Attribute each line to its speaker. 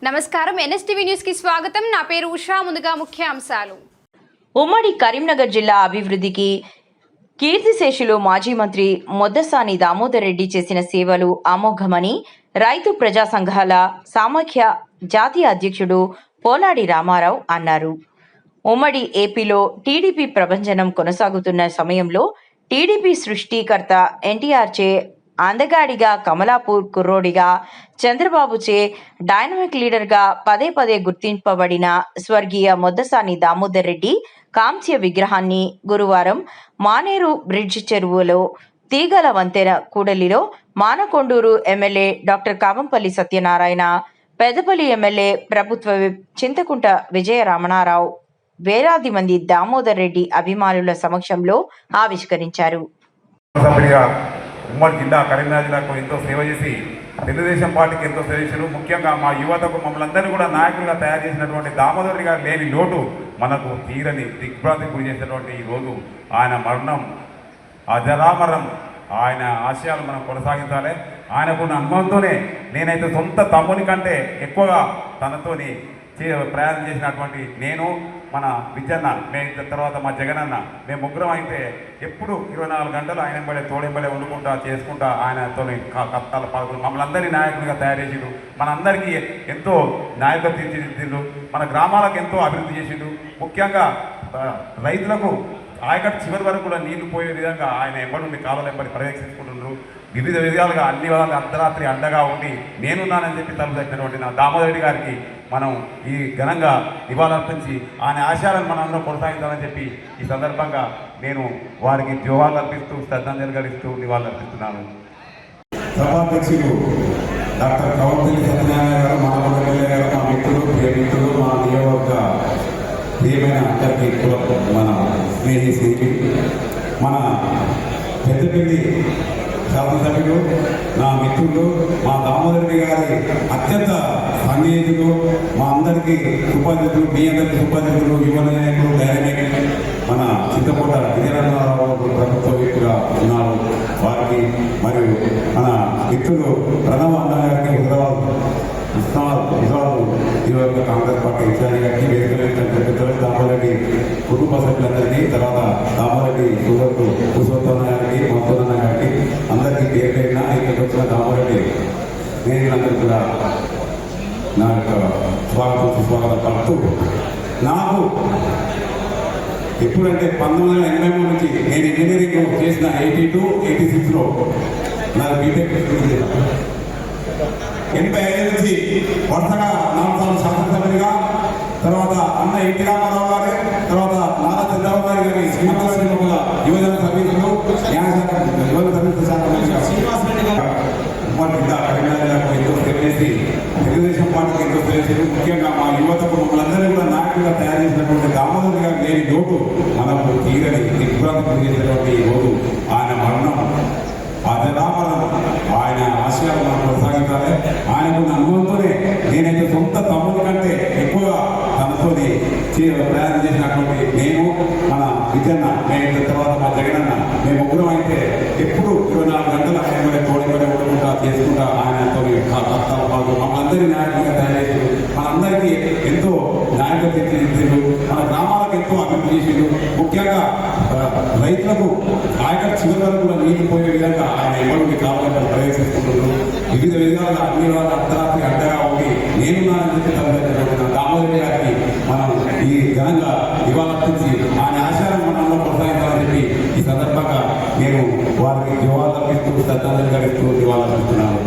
Speaker 1: నమస్కారం NSTV news కి స్వాగతం. నా పేరు ఉషా. ముందుగా ముఖ్యాంశాలు.
Speaker 2: ఉమ్మడి కరీంనగర్ జిల్లా అభివృద్ధికి కీర్తిశేషులు మాజీ మంత్రి మొద్దసాని దామోదర్ రెడ్డి చేసిన సేవలు అమోఘమని రైతు ప్రజా సంఘాల సమాఖ్య జాతీయ అధ్యక్షుడు పోలాడి రామారావు అన్నారు. ఉమ్మడి ఏపీలో టీడీపీ ప్రభంజనం కొనసాగుతున్న సమయంలో టీడీపీ సృష్టికర్త ఎన్టీఆర్ చే అందగాడిగా, కమలాపూర్ కుర్రోడిగా, చంద్రబాబుచే డైనమిక్ లీడర్గా పదే పదే గుర్తింపబడిన స్వర్గీయ మొద్దసాని దామోదర్ రెడ్డి కాంస్య విగ్రహాన్ని గురువారం మానేరు బ్రిడ్జ్ చెరువులో తీగల వంతెన కూడలిలో Manakondur MLA doctor Kavampally Satyanarayana, Peddapalli MLA ప్రభుత్వ చింతకుంట విజయ రమణారావు వేలాది మంది దామోదర్ రెడ్డి అభిమానుల సమక్షంలో ఆవిష్కరించారు.
Speaker 3: ఉమ్మడి జిల్లా కరీంనగర్ జిల్లాకు ఎంతో సేవ చేసి తెలుగుదేశం పార్టీకి ఎంతో సేవ చేశారు. ముఖ్యంగా మా యువతకు మమ్మల్ని అందరినీ కూడా నాయకులుగా తయారు చేసినటువంటి దామోదర్ రెడ్డి గారు లేని లోటు మనకు తీరని దిగ్భ్రాంతికి గురి చేసినటువంటి ఈ రోజు ఆయన మరణం అజరామరం. ఆయన ఆశయాలు మనం కొనసాగించాలి. ఆయనకున్న అనుభవంతోనే నేనైతే సొంత తమ్ముని కంటే ఎక్కువగా తనతోని ప్రయాణం చేసినటువంటి నేను, మన విజయన్న, మేము తర్వాత మా జగనన్న, మేము ముగ్గురం అయితే ఎప్పుడు 24 గంటలు ఆయన ఎంబడే తోడెంబడే వండుకుంటా చేసుకుంటా ఆయనతో కష్టాలు పాల్గొని మమ్మల్ని అందరినీ నాయకులుగా తయారు చేసిండు. మనందరికీ ఎంతో నాయకులు తీర్చిదిద్దిండు. మన గ్రామాలకు ఎంతో అభివృద్ధి చేసిండు. ముఖ్యంగా రైతులకు ఆయకట్టు చివరి వరకు కూడా నీళ్లు పోయే విధంగా ఆయన ఎంబడి కాలువలు ఎంబడి పర్యవేక్షించుకుంటున్నారు. వివిధ విధాలుగా అన్ని వాళ్ళ అర్ధరాత్రి అండగా ఉండి నేనున్నానని చెప్పి తలపెట్టినటువంటి నా దామోదర్ రెడ్డి గారికి మనం ఈ ఘనంగా నివాళులర్పించి ఆయన ఆశయాలను మనం అందరం కొనసాగించాలని చెప్పి ఈ సందర్భంగా నేను వారికి జోహార్లు అర్పిస్తూ శ్రద్ధాంజలి ఘటిస్తూ నివాళులర్పిస్తున్నాను.
Speaker 4: సభాధ్యక్షులు డాక్టర్ కావంపల్లి సత్యనారాయణ గారు, మానకొండ గారు, మా మిత్రులు, ప్రియమిత్రులు, మా నియోజకవర్గ ప్రియమైన అందరికీ మన స్నేహితులు, మన పెద్దపల్లి శాసనసభ్యులు, నా మిత్రులు, మా దామోదర్ రెడ్డి గారి అత్యంత సన్నిహితులు, మా అందరికీ సుపరిచితులు, మీ అందరికీ సుపరిచితులు, యువ నాయకులు, డైనమిక్ మన చింతకోట విజయనగరావు ప్రభుత్వ వ్యక్తులుగా ఉన్నారు. వారికి మరియు మన మిత్రులు ప్రణవ అన్న గారికి, హుజరాబాద్ నియోజక కాంగ్రెస్ పార్టీ ఇన్ఛార్జి గారికి, వేదికలు దామోదరెడ్డి కుటుంబ సభ్యులందరికీ, తర్వాత దామోదరెడ్డి సోదరుడు పురుషోత్తమ గారికి, మధురన్న గారికి, అందరికీ పేరు పేరిన ఇక్కడికి వచ్చిన దామోదరెడ్డి స్నేహితులందరూ కూడా నా యొక్క స్వాగతం సుస్వాగతం పలుకుతూ, నాకు ఎప్పుడంటే 1983 నుంచి నేను ఇంజనీరింగ్ చేసిన 82, 86లో నాకు బీటెక్ 85 నుంచి వరుసగా 4 సార్లు శాసనసభ్యునిగా, తర్వాత అన్న ఎన్టీ రామారావు గారి, తర్వాత నారా చంద్రబాబు గారి శ్రీనివాసరెడ్డి యువజన సర్వీసులు, న్యాయశాఖ యువజన సర్వీసుల శాఖ ఉమ్మడి జిల్లా కరీంనగర్ జిల్లాకు ఎంతో సేవ చేసి తెలుగుదేశం పార్టీకి ఎంతో సేవ చేసి ముఖ్యంగా మా యువతకు మమ్మల్ని అందరినీ కూడా నాయకులుగా తయారు చేసినటువంటి దామోదర్ గారు లేని లోటు మనకు తీరని దిగ్భ్రాంతి గురి చేసినటువంటి ఈ రోజు ఆయన మరణం అజరామరం. ఆయన ఆశయాలు మనం కొనసాగించాలి. ఆయనకున్న అనుభవంతోనే నేనైతే సొంత తమ్ముని కంటే ఎక్కువగా తనతోని ప్రయాణం చేసినటువంటి నేను, మన విజయన్న, మేము తర్వాత మా జగనన్న, మేము ముగ్గురం అయితే ఎప్పుడు 24 గంటలు ఆయన ఎంబడే తోడెంబడే వండుకుంటా చేసుకుంటా ఆయనతో కష్టాలు పాల్గొని మమ్మల్ని అందరినీ నాయకులుగా తయారు చేసిండు. మనందరికీ ఎంతో నాయకులు తీర్చిదిద్దిండు. మన గ్రామాలకు ఎంతో అభివృద్ధి చేసిండు. ముఖ్యంగా రైతులకు ఆయకట్టు చివరి వరకు కూడా నీళ్లు పోయే విధంగా ఆయన ఎవరు కావాలని ప్రవేశించుకుంటున్నారు. వివిధ విధాలుగా అన్ని వాళ్ళ అర్ధరాత్రి అండగా ఉండి నేనున్నానని చెప్పి తలపెట్టినటువంటి దామోదర్ గారికి మనం ఈ ఘనంగా నివాళులర్పించి ఆయన ఆశయాలను మనంలో కొనసాగించాలని చెప్పి ఈ సందర్భంగా నేను వారికి జోహార్లు అర్పిస్తూ శ్రద్ధాంజలి ఘటిస్తూ నివాళులర్పిస్తున్నాను.